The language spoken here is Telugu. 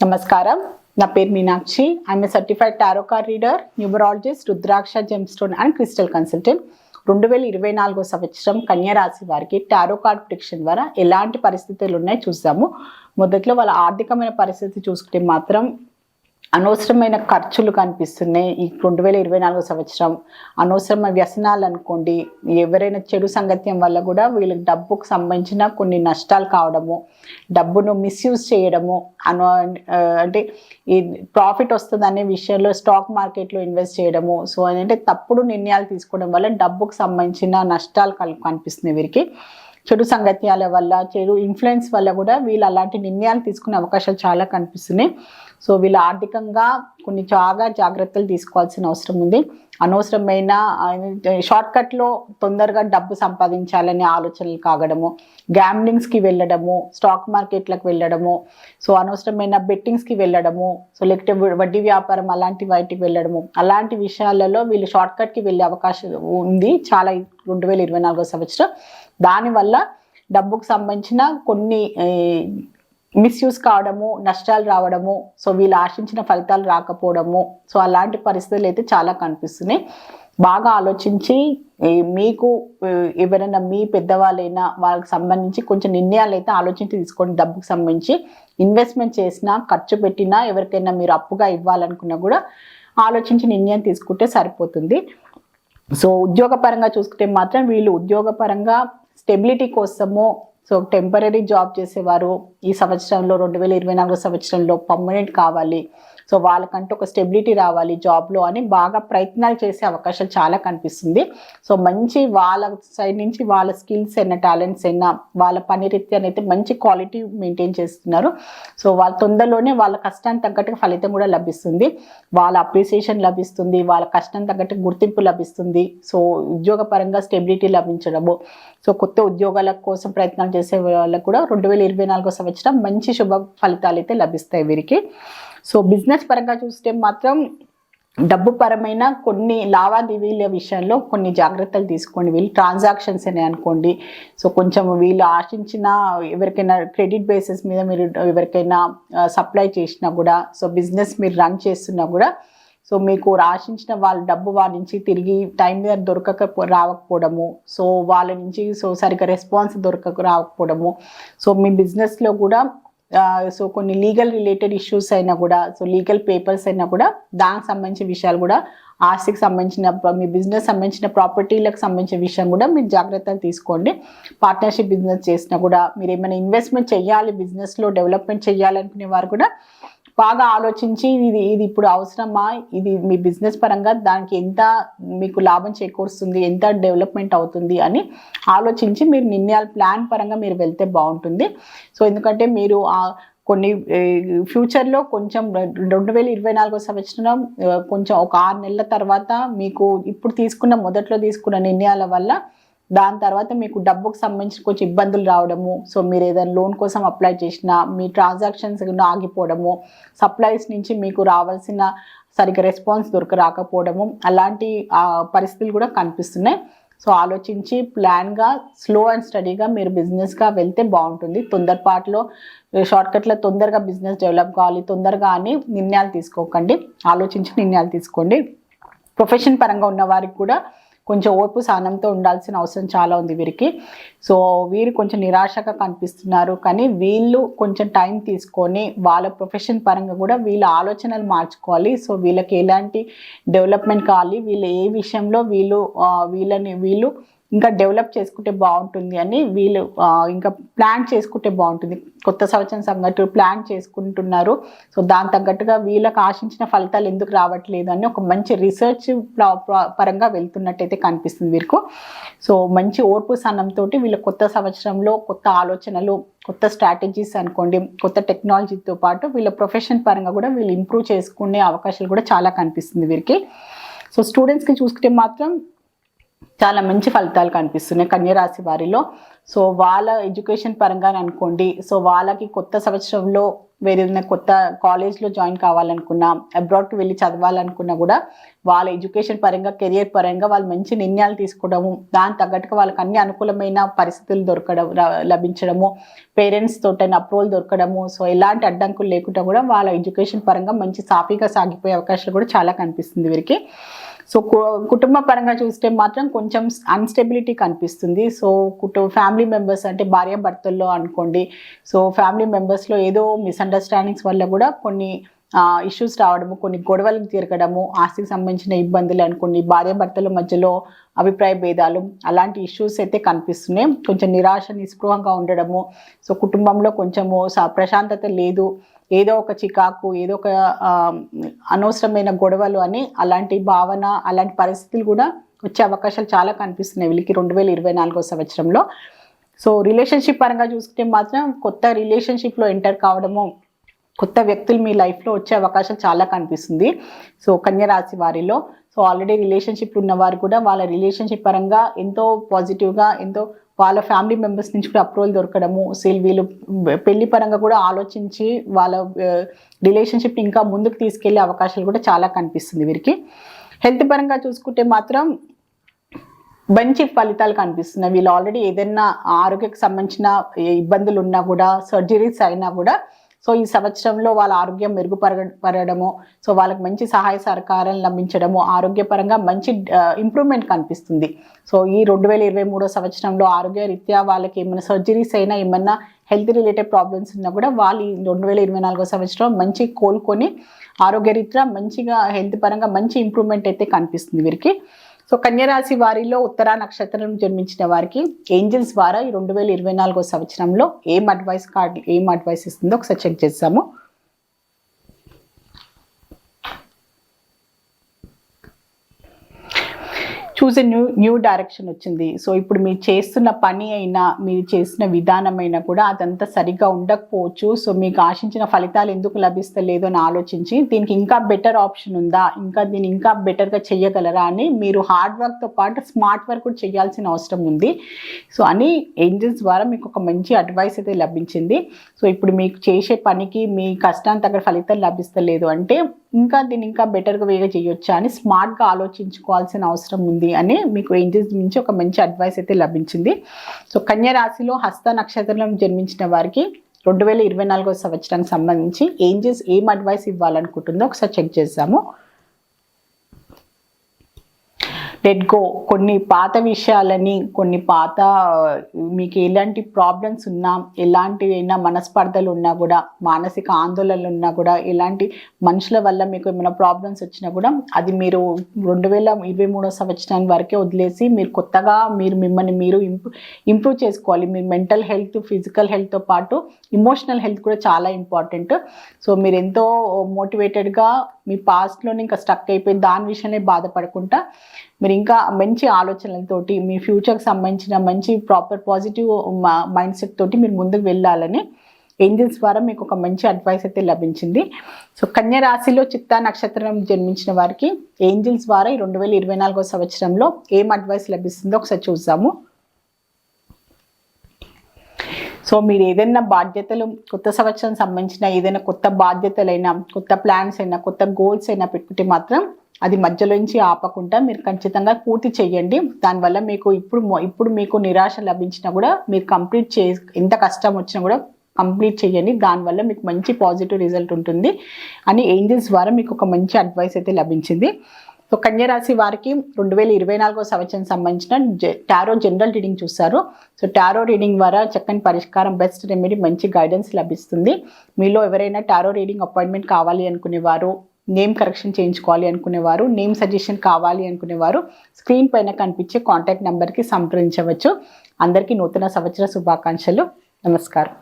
నమస్కారం. నా పేరు Meenakshi. I'm a certified tarot card reader, numerologist, rudraksha gemstone and crystal consultant. 2024 సంవత్సరం కన్యా రాశి వారికి టారో కార్డ్ ప్రిడిక్షన్ ద్వారా ఎలాంటి పరిస్థితులు ఉన్నాయో చూసాము. మొదట్లో వాళ్ళ ఆర్థికమైన పరిస్థితి చూసుకుంటే మాత్రం అనవసరమైన ఖర్చులు కనిపిస్తున్నాయి. ఈ 2024 సంవత్సరం అనవసరమైన వ్యసనాలు అనుకోండి, ఎవరైనా చెడు సంగత్యం వల్ల కూడా వీళ్ళకి డబ్బుకు సంబంధించిన కొన్ని నష్టాలు కావడము, డబ్బును మిస్యూజ్ చేయడము, అంటే ఈ ప్రాఫిట్ వస్తుంది అనే విషయంలో స్టాక్ మార్కెట్లో ఇన్వెస్ట్ చేయడము, సో అంటే తప్పుడు నిర్ణయాలు తీసుకోవడం వల్ల డబ్బుకు సంబంధించిన నష్టాలు కనిపిస్తున్నాయి వీరికి. చెడు సంగత్యాల వల్ల, చెడు ఇన్ఫ్లుయెన్స్ వల్ల కూడా వీళ్ళు అలాంటి నిర్ణయాలు తీసుకునే అవకాశాలు చాలా కనిపిస్తున్నాయి. సో వీళ్ళు ఆర్థికంగా కొన్ని చాలా జాగ్రత్తలు తీసుకోవాల్సిన అవసరం ఉంది. అనవసరమైన షార్ట్కట్లో తొందరగా డబ్బు సంపాదించాలనే ఆలోచనలు కాగడము, గ్యాంబ్లింగ్స్కి వెళ్ళడము, స్టాక్ మార్కెట్లకు వెళ్ళడము, సో అనవసరమైన బెట్టింగ్స్కి వెళ్ళడము, సో లేకపోతే వడ్డీ వ్యాపారం అలాంటి వాటికి వెళ్ళడము, అలాంటి విషయాలలో వీళ్ళు షార్ట్కట్కి వెళ్ళే అవకాశం ఉంది చాలా 2024 సంవత్సరం. దానివల్ల డబ్బుకు సంబంధించిన కొన్ని మిస్యూజ్ కావడము, నష్టాలు రావడము, సో వీళ్ళు ఆశించిన ఫలితాలు రాకపోవడము, సో అలాంటి పరిస్థితులు అయితే చాలా కనిపిస్తున్నాయి. బాగా ఆలోచించి మీకు ఎవరైనా మీ పెద్దవాళ్ళైనా వాళ్ళకి సంబంధించి కొంచెం నిర్ణయాలు అయితే ఆలోచించి తీసుకోండి. డబ్బుకు సంబంధించి ఇన్వెస్ట్మెంట్ చేసినా, ఖర్చు పెట్టినా, ఎవరికైనా మీరు అప్పుగా ఇవ్వాలనుకున్నా కూడా ఆలోచించి నిర్ణయం తీసుకుంటే సరిపోతుంది. సో ఉద్యోగపరంగా చూసుకుంటే మాత్రం వీళ్ళు ఉద్యోగపరంగా స్టెబిలిటీ కోసము, సో టెంపరీ జాబ్ చేసేవారు ఈ సంవత్సరంలో 2024 సంవత్సరంలో పర్మనెంట్ కావాలి, సో వాళ్ళకంటూ ఒక స్టెబిలిటీ రావాలి జాబ్లో అని బాగా ప్రయత్నాలు చేసే అవకాశాలు చాలా కనిపిస్తుంది. సో మంచి వాళ్ళ సైడ్ నుంచి వాళ్ళ స్కిల్స్ అయినా, టాలెంట్స్ అయినా, వాళ్ళ పని రీత్యానైతే మంచి క్వాలిటీ మెయింటైన్ చేస్తున్నారు. సో వాళ్ళ తొందరలోనే వాళ్ళ కష్టానికి తగ్గట్టుగా ఫలితం కూడా లభిస్తుంది, వాళ్ళ అప్రిసియేషన్ లభిస్తుంది, వాళ్ళ కష్టం తగ్గట్టు గుర్తింపు లభిస్తుంది. సో ఉద్యోగపరంగా స్టెబిలిటీ లభించడము, సో కొత్త ఉద్యోగాల కోసం ప్రయత్నాలు చేసే వాళ్ళకు కూడా 2024 సంవత్సరం మంచి శుభ ఫలితాలు అయితే లభిస్తాయి వీరికి. సో బిజినెస్ పరంగా చూస్తే మాత్రం డబ్బు పరమైన కొన్ని లావాదేవీల విషయంలో కొన్ని జాగ్రత్తలు తీసుకోండి. వీళ్ళు ట్రాన్సాక్షన్స్ అని అనుకోండి, సో కొంచెం వీళ్ళు ఆశించిన ఎవరికైనా క్రెడిట్ బేసిస్ మీద మీరు ఎవరికైనా సప్లై చేసినా కూడా, సో బిజినెస్ మీరు రన్ చేస్తున్నా కూడా, సో మీకు ఆశించిన వాళ్ళ డబ్బు వాళ్ళ నుంచి తిరిగి టైం మీద రాకపోవడము, సో వాళ్ళ నుంచి సో సరిగ్గా రెస్పాన్స్ రాకపోవడము, సో మీ బిజినెస్లో కూడా సో కొన్ని లీగల్ రిలేటెడ్ ఇష్యూస్ అయినా కూడా, సో లీగల్ పేపర్స్ అయినా కూడా, దానికి సంబంధించిన విషయాలు కూడా, ఆస్తికి సంబంధించిన మీ బిజినెస్ సంబంధించిన ప్రాపర్టీలకు సంబంధించిన విషయం కూడా మీరు జాగ్రత్తలు తీసుకోండి. పార్ట్నర్షిప్ బిజినెస్ చేసినా కూడా, మీరు ఏమైనా ఇన్వెస్ట్మెంట్ చేయాలి, బిజినెస్లో డెవలప్మెంట్ చేయాలనుకునే వారు కూడా బాగా ఆలోచించి ఇది ఇప్పుడు అవసరమా, ఇది మీ బిజినెస్ పరంగా దానికి ఎంత మీకు లాభం చేకూరుస్తుంది, ఎంత డెవలప్మెంట్ అవుతుంది అని ఆలోచించి మీరు నిర్ణయాలు ప్లాన్ పరంగా మీరు వెళ్తే బాగుంటుంది. సో ఎందుకంటే మీరు కొన్ని ఫ్యూచర్లో కొంచెం 2024 సంవత్సరం కొంచెం ఒక 6 నెలల తర్వాత మీకు ఇప్పుడు మొదట్లో తీసుకున్న నిర్ణయాల వల్ల దాని తర్వాత మీకు డబ్బుకు సంబంధించి కొంచెం ఇబ్బందులు రావడము, సో మీరు ఏదైనా లోన్ కోసం అప్లై చేసినా మీ ట్రాన్సాక్షన్స్ ఆగిపోవడము, సప్లైస్ నుంచి మీకు రావాల్సిన సరిగ్గా రెస్పాన్స్ రాకపోవడము, అలాంటి పరిస్థితులు కూడా కనిపిస్తున్నాయి. సో ఆలోచించి ప్లాన్గా, స్లో అండ్ స్టడీగా మీరు బిజినెస్గా వెళ్తే బాగుంటుంది. తొందరపాటులో షార్ట్కట్లో తొందరగా బిజినెస్ డెవలప్ కావాలి తొందరగా అని నిర్ణయాలు తీసుకోకండి, ఆలోచించి నిర్ణయాలు తీసుకోండి. ప్రొఫెషన్ పరంగా ఉన్న వారికి కూడా కొంచెం ఓర్పు సహనంతో ఉండాల్సిన అవసరం చాలా ఉంది వీరికి. సో వీరు కొంచెం నిరాశగా కనిపిస్తున్నారు, కానీ వీళ్ళు కొంచెం టైం తీసుకొని వాళ్ళ ప్రొఫెషన్ పరంగా కూడా వీళ్ళ ఆలోచనలు మార్చుకోవాలి. సో వీళ్ళకి ఎలాంటి డెవలప్మెంట్ కావాలి, వీళ్ళు ఏ విషయంలో వీళ్ళు ఇంకా డెవలప్ చేసుకుంటే బాగుంటుంది అని వీళ్ళు ఇంకా ప్లాన్ చేసుకుంటే బాగుంటుంది. కొత్త సంవత్సరం సంగతి ప్లాన్ చేసుకుంటున్నారు, సో దాని తగ్గట్టుగా వీళ్ళకి ఆశించిన ఫలితాలు ఎందుకు రావట్లేదు అని ఒక మంచి రీసెర్చ్ పరంగా వెళ్తున్నట్టయితే కనిపిస్తుంది వీరికి. సో మంచి ఓర్పు సహనంతో వీళ్ళ కొత్త సంవత్సరంలో కొత్త ఆలోచనలు, కొత్త స్ట్రాటజీస్ అనుకోండి, కొత్త టెక్నాలజీతో పాటు వీళ్ళ ప్రొఫెషన్ పరంగా కూడా వీళ్ళు ఇంప్రూవ్ చేసుకునే అవకాశాలు కూడా చాలా కనిపిస్తుంది వీరికి. సో స్టూడెంట్స్కి చూసుకుంటే మాత్రం చాలా మంచి ఫలితాలు కనిపిస్తున్నాయి కన్యా రాశి వారిలో. సో వాళ్ళ ఎడ్యుకేషన్ పరంగా అనుకోండి, సో వాళ్ళకి కొత్త సంవత్సరంలో వేరే ఏదైనా కొత్త కాలేజ్లో జాయిన్ కావాలనుకున్నా, అబ్రాడ్కి వెళ్ళి చదవాలనుకున్నా కూడా వాళ్ళ ఎడ్యుకేషన్ పరంగా, కెరియర్ పరంగా వాళ్ళు మంచి నిర్ణయాలు తీసుకోవడము, దాని తగ్గట్టుగా వాళ్ళకి అన్ని అనుకూలమైన పరిస్థితులు లభించడము, పేరెంట్స్ తోటైన అప్రూవల్ దొరకడము, సో ఎలాంటి అడ్డంకులు లేకుండా కూడా వాళ్ళ ఎడ్యుకేషన్ పరంగా మంచి సాఫీగా సాగిపోయే అవకాశాలు కూడా చాలా కనిపిస్తుంది వీరికి. సో కుటుంబ పరంగా చూస్తే మాత్రం కొంచెం అన్స్టెబిలిటీ కనిపిస్తుంది. సో ఫ్యామిలీ మెంబర్స్ అంటే భార్య భర్తల్లో అనుకోండి, సో ఫ్యామిలీ మెంబర్స్లో ఏదో మిస్అండర్స్టాండింగ్స్ వల్ల కూడా కొన్ని ఇష్యూస్ రావడము, కొన్ని గొడవలకు తిరగడము, ఆస్తికి సంబంధించిన ఇబ్బందులు అనుకోండి, భార్య భర్తల మధ్యలో అభిప్రాయ భేదాలు, అలాంటి ఇష్యూస్ అయితే కనిపిస్తున్నాయి. కొంచెం నిరాశ నిస్పృహంగా ఉండడము, సో కుటుంబంలో కొంచెము ప్రశాంతత లేదు, ఏదో ఒక చికాకు, ఏదో ఒక అనవసరమైన గొడవలు అని అలాంటి భావన, అలాంటి పరిస్థితులు కూడా వచ్చే అవకాశాలు చాలా కనిపిస్తున్నాయి వీళ్ళకి 2024 సంవత్సరంలో. సో రిలేషన్షిప్ పరంగా చూసుకుంటే మాత్రం కొత్త రిలేషన్షిప్లో ఎంటర్ కావడము, కొత్త వ్యక్తులు మీ లైఫ్లో వచ్చే అవకాశం చాలా కనిపిస్తుంది. సో కన్య రాశి వారిలో సో ఆల్రెడీ రిలేషన్షిప్ ఉన్నవారు కూడా వాళ్ళ రిలేషన్షిప్ పరంగా ఎంతో పాజిటివ్గా, ఎంతో వాళ్ళ ఫ్యామిలీ మెంబర్స్ నుంచి కూడా అప్రూవల్ దొరకడము, వీళ్ళు పెళ్లి పరంగా కూడా ఆలోచించి వాళ్ళ రిలేషన్షిప్ ఇంకా ముందుకు తీసుకెళ్లే అవకాశాలు కూడా చాలా కనిపిస్తుంది వీరికి. హెల్త్ పరంగా చూసుకుంటే మాత్రం మంచి ఫలితాలు కనిపిస్తున్నాయి. వీళ్ళు ఆల్రెడీ ఏదైనా ఆరోగ్యకు సంబంధించిన ఇబ్బందులు ఉన్నా కూడా, సర్జరీస్ అయినా కూడా సో ఈ సంవత్సరంలో వాళ్ళ ఆరోగ్యం మెరుగుపరగడము, సో వాళ్ళకి మంచి సహాయ సహకారాలు లభించడము, ఆరోగ్యపరంగా మంచి ఇంప్రూవ్మెంట్ కనిపిస్తుంది. సో ఈ 2023 సంవత్సరంలో ఆరోగ్య రీత్యా వాళ్ళకి ఏమైనా సర్జరీస్ అయినా, ఏమన్నా హెల్త్ రిలేటెడ్ ప్రాబ్లమ్స్ ఉన్నా కూడా వాళ్ళు 2024 సంవత్సరం మంచి కోలుకొని ఆరోగ్య రీత్యా మంచిగా హెల్త్ పరంగా మంచి ఇంప్రూవ్మెంట్ అయితే కనిపిస్తుంది వీరికి. సో కన్యరాశి వారిలో ఉత్తరా నక్షత్రం జన్మించిన వారికి ఏంజల్స్ ద్వారా ఈ 2024 సంవత్సరంలో ఏం అడ్వైస్ ఇస్తుందో ఒకసారి చెక్ చేద్దాము. చూస్ ఎ న్యూ డైరెక్షన్ వచ్చింది. సో ఇప్పుడు మీరు చేస్తున్న పని అయినా, మీరు చేసిన విధానమైనా కూడా అదంతా సరిగ్గా ఉండకపోవచ్చు. సో మీకు ఆశించిన ఫలితాలు ఎందుకు లభిస్తలేదు అని ఆలోచించి దీనికి ఇంకా బెటర్ ఆప్షన్ ఉందా, దీన్ని ఇంకా బెటర్గా చెయ్యగలరా అని మీరు హార్డ్ వర్క్తో పాటు స్మార్ట్ వర్క్ కూడా చేయాల్సిన అవసరం ఉంది. సో అని ఏంజల్స్ ద్వారా మీకు ఒక మంచి అడ్వైస్ అయితే లభించింది. సో ఇప్పుడు మీకు చేసే పనికి మీ కష్టానికి తగ్గ ఫలితాలు లభిస్తలేదు అంటే దీన్ని ఇంకా బెటర్గా వేగా చేయొచ్చా అని స్మార్ట్గా ఆలోచించుకోవాల్సిన అవసరం ఉంది అని మీకు ఏంజల్స్ నుంచి ఒక మంచి అడ్వైస్ అయితే లభించింది. సో కన్య రాశిలో హస్త నక్షత్రంలో జన్మించిన వారికి 2024 సంవత్సరానికి సంబంధించి ఏంజల్స్ ఏం అడ్వైస్ ఇవ్వాలనుకుంటుందో ఒకసారి చెక్ చేద్దాము. Let go. కొన్ని పాత విషయాలని, కొన్ని పాత మీకు ఎలాంటి ప్రాబ్లమ్స్ ఉన్నా, ఎలాంటి అయినా మనస్పర్ధలు ఉన్నా కూడా, మానసిక ఆందోళనలు ఉన్నా కూడా, ఎలాంటి మనుషుల వల్ల మీకు ఏమైనా ప్రాబ్లమ్స్ వచ్చినా కూడా అది మీరు 2023 సంవత్సరం వరకే వదిలేసి మీరు కొత్తగా మిమ్మల్ని మీరు ఇంప్రూవ్ చేసుకోవాలి. మీరు మెంటల్ హెల్త్, ఫిజికల్ హెల్త్తో పాటు ఇమోషనల్ హెల్త్ కూడా చాలా ఇంపార్టెంట్. సో మీరు ఎంతో మోటివేటెడ్గా మీ పాస్ట్లోని ఇంకా స్టక్ అయిపోయి దాని విషయమే బాధపడకుండా మీరు ఇంకా మంచి ఆలోచనలతోటి మీ ఫ్యూచర్కి సంబంధించిన మంచి ప్రాపర్ పాజిటివ్ మైండ్ సెట్ తోటి మీరు ముందుకు వెళ్ళాలని ఏంజల్స్ ద్వారా మీకు ఒక మంచి అడ్వైస్ అయితే లభించింది. సో కన్య రాశిలో చిత్తా నక్షత్రం జన్మించిన వారికి ఏంజల్స్ ద్వారా ఈ 2024 సంవత్సరంలో ఏం అడ్వైస్ లభిస్తుందో ఒకసారి చూద్దాము. సో మీరు ఏదైనా బాధ్యతలు, కొత్త సంవత్సరం సంబంధించిన ఏదైనా కొత్త బాధ్యతలైనా, కొత్త ప్లాన్స్ అయినా, కొత్త గోల్స్ అయినా పెట్టుకుంటే మాత్రం అది మధ్యలోంచి ఆపకుండా మీరు ఖచ్చితంగా పూర్తి చేయండి. దానివల్ల మీకు ఇప్పుడు మీకు నిరాశ లభించినా కూడా మీరు ఎంత కష్టం వచ్చినా కూడా కంప్లీట్ చేయండి. దానివల్ల మీకు మంచి పాజిటివ్ రిజల్ట్ ఉంటుంది అని ఏంజల్స్ ద్వారా మీకు ఒక మంచి అడ్వైస్ అయితే లభించింది. సో కన్య రాశి వారికి 2024 సంవత్సరం సంబంధించిన టారో జనరల్ రీడింగ్ చూస్తారు. సో టారో రీడింగ్ ద్వారా చక్కని పరిష్కారం, బెస్ట్ రెమెడీ, మంచి గైడెన్స్ లభిస్తుంది. మీలో ఎవరైనా టారో రీడింగ్ అపాయింట్మెంట్ కావాలి అనుకునేవారు, నేమ్ కరెక్షన్ చేయించుకోవాలి అనుకునేవారు, నేమ్ సజెషన్ కావాలి అనుకునేవారు స్క్రీన్ పైన కనిపించే కాంటాక్ట్ నెంబర్కి సంప్రదించవచ్చు. అందరికీ నూతన సంవత్సర శుభాకాంక్షలు. నమస్కారం.